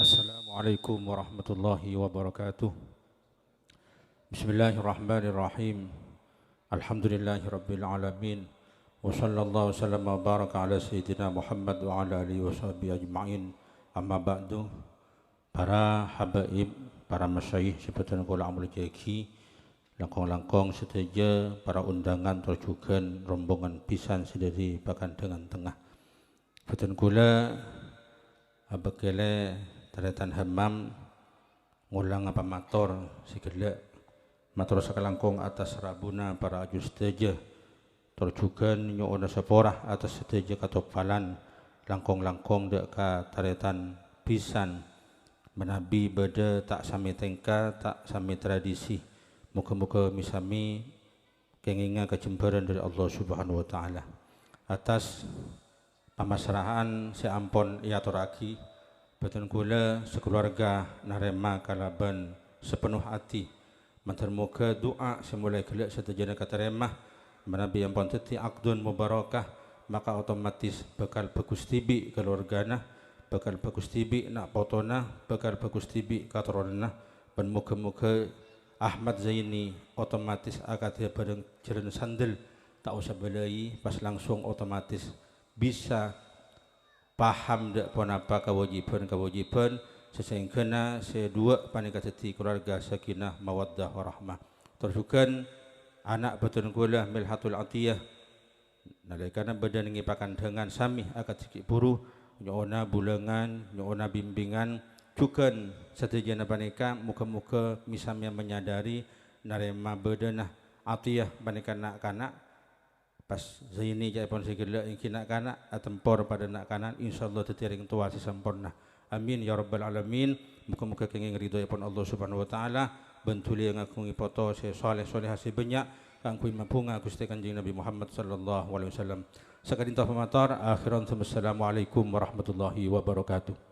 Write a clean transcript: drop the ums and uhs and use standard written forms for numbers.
Assalamualaikum warahmatullahi wabarakatuh. Bismillahirrahmanirrahim. Alhamdulillahi rabbil alamin. Wa sallallahu wasallam wa baraka ala sayyidina Muhammad wa ala alihi wa sahbihi ajma'in. Amma ba'du. Para habaib, para masyayikh seperti kula amul jeki, langkong-langkong seteja, para undangan terjugan rombongan pisan sedari bahkan dengan tengah. Betul kula abakele taretan hamam ngulang apa mator sikele mator sakalangkong atas rabuna para ajus teja terjugan nyuona seporah atas teja katopalan langkong-langkong dek ka taretan pisan menabi beda tak sami tengka tak sami tradisi muka-muka misami kenginga kecemburan dari Allah Subhanahu wa taala atas pamasrahan seampon iaturaki betul kula sekeluarga narema kalaban sepenuh hati mentermuka doa semulai kelak setajana kata remah menabi ampun teti akdun mubarakah maka otomatis bakal bagus tibi keluargana bakal bagus tibi nak potona bakal bagus tibi katorona dan muka-muka Ahmad Zaini otomatis akadnya bareng jalan sandel tak usah belai pas langsung otomatis bisa paham dak pun apa kewajiban sesengkena sedua panikatati keluarga sakinah mawaddah warahmah terjukan anak betul kula milhatul atiyah nalikana badan ngipakan dengan sami akad sikit buru nyona bulangan nyona bimbingan cukan setejana panika muka-muka misam yang menyadari narema badanah atiyah panika nak-kanak pas Zaini jai pon segala yang kina kana atempor pada nak kanan insyaallah tetiring tua si sempurna amin ya rabbal alamin muka-muka kenging ridho pon Allah Subhanahu wa taala bentuli yang aku ngipoto se soleh-soleh hasi banyak kang kui mapunga Gusti Kanjeng Nabi Muhammad sallallahu alaihi wasallam sakadintah pamatar akhiran assalamualaikum warahmatullahi wabarakatuh.